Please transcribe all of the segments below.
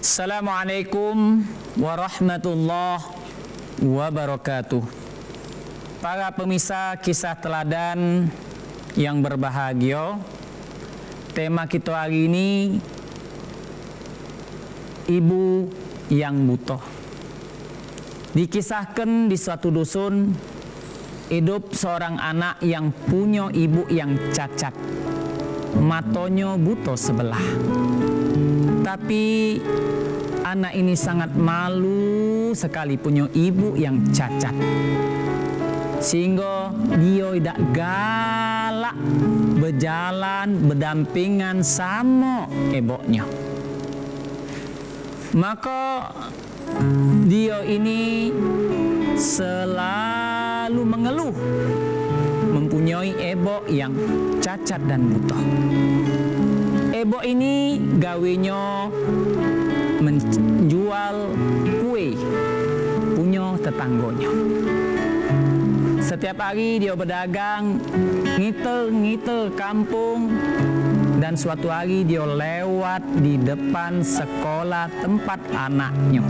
Assalamualaikum warahmatullahi wabarakatuh. Para pemirsa kisah teladan yang berbahagia, tema kita hari ini ibu yang buta. Dikisahkan di suatu dusun hidup seorang anak yang punya ibu yang cacat, matanya buta sebelah. Tapi anak ini sangat malu sekali punya ibu yang cacat, sehingga dia tidak galak berjalan berdampingan sama ibunya. Maka dia ini selalu mengeluh mempunyai ibu yang cacat dan buta. Ibu ini gawenya menjual kue punya tetangganya. Setiap hari dia berdagang ngitel kampung, dan suatu hari dia lewat di depan sekolah tempat anaknya.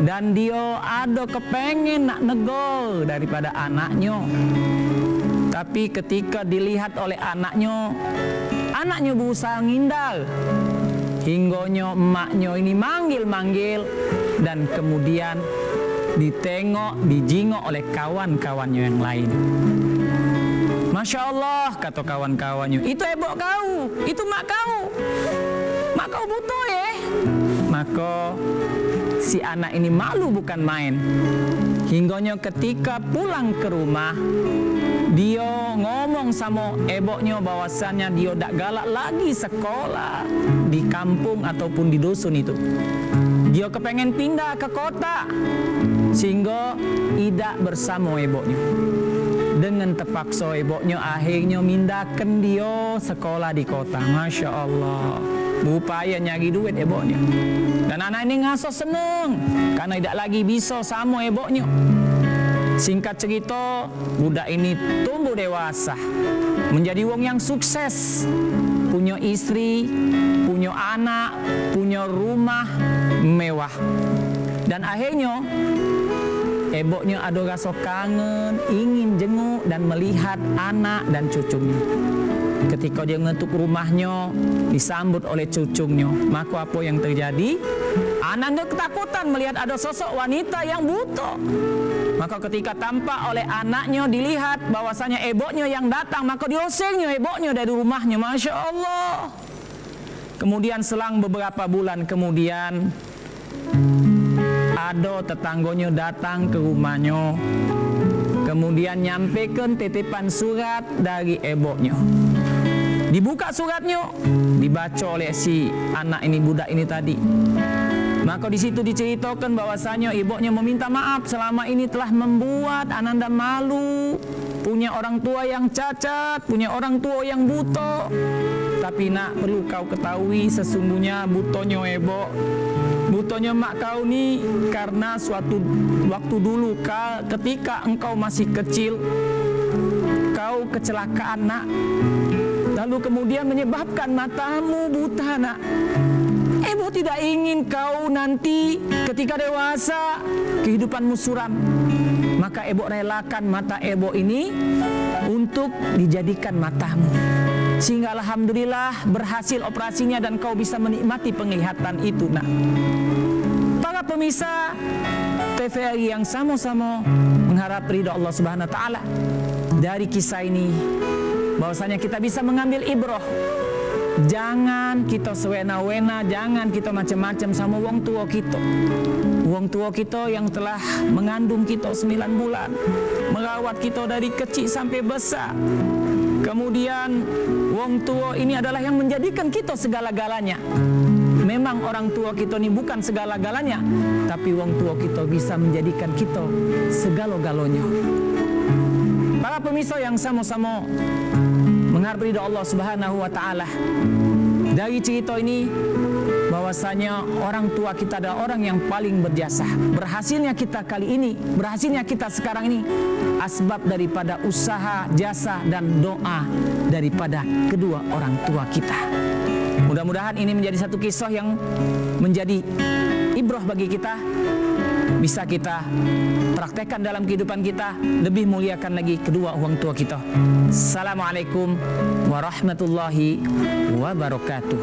Dan dia ada kepengen nak negol daripada anaknya. Tapi ketika dilihat oleh anaknya berusaha ngindal. Hinggonya emaknya ini manggil-manggil, dan kemudian dijingok oleh kawan-kawannya yang lain. Masya Allah, kata kawan-kawannya, itu ibu kau, itu mak kau. Mak kau buta ya. Maka si anak ini malu bukan main. Hinggonya ketika pulang ke rumah, dia ngomong sama ibunya bahwasannya dia tak galak lagi sekolah di kampung ataupun di dusun itu. Dia kepengen pindah ke kota, sehingga tidak bersama ibunya. Dengan terpaksa ibunya akhirnya mindahkan dia sekolah di kota. Masya Allah, berupaya nyari duit ibunya. Dan anak ini ngaso seneng karena tidak lagi bisa sama ibunya. Singkat cerita, budak ini tumbuh dewasa, menjadi wong yang sukses, punya istri, punya anak, punya rumah mewah. Dan akhirnya ibunya ada rasa kangen, ingin jenguk dan melihat anak dan cucunya. Ketika dia mengetuk rumahnya, disambut oleh cucunya, maka apa yang terjadi? Anaknya ketakutan melihat ada sosok wanita yang buta. Maka ketika tampak oleh anaknya, dilihat bahwasanya ibunya yang datang, maka diusirnya ibunya dari rumahnya. Masya Allah. Kemudian selang beberapa bulan kemudian, ada tetangganya datang ke rumahnya, kemudian nyampaikan titipan surat dari ibunya. Dibuka suratnya, dibaca oleh si anak ini, budak ini tadi. Maka di situ diceritakan bahwasanya ibunya meminta maaf selama ini telah membuat ananda malu, punya orang tua yang cacat, punya orang tua yang buta. Tapi nak, perlu kau ketahui sesungguhnya butonya butonya mak kau ni karena suatu waktu dulu ketika engkau masih kecil, kau kecelakaan nak, lalu kemudian menyebabkan matamu buta nak. Ibu tidak ingin kau nanti ketika dewasa kehidupanmu suram. Maka ibu relakan mata ibu ini untuk dijadikan matamu. Sehingga alhamdulillah berhasil operasinya dan kau bisa menikmati penglihatan itu nak. Para pemirsa TVRI yang sama-sama mengharap ridha Allah Subhanahu wa taala, dari kisah ini bahwasanya kita bisa mengambil ibrah. Jangan kita sewena-wena, jangan kita macam-macam sama wong tua kita. Wong tua kita yang telah mengandung kita 9 bulan, merawat kita dari kecil sampai besar. Kemudian wong tua ini adalah yang menjadikan kita segala-galanya. Memang orang tua kita ini bukan segala-galanya, tapi wong tua kita bisa menjadikan kita segala-galanya. Para pemirsa yang sama-sama mengharap ridha Allah Subhanahu wa taala, dari cerita ini bahwasanya orang tua kita adalah orang yang paling berjasa. Berhasilnya kita kali ini, berhasilnya kita sekarang ini asbab daripada usaha, jasa dan doa daripada kedua orang tua kita. Mudah-mudahan ini menjadi satu kisah yang menjadi ibrah bagi kita, bisa kita praktekkan dalam kehidupan kita, lebih muliakan lagi kedua orang tua kita. Assalamualaikum warahmatullahi wabarakatuh.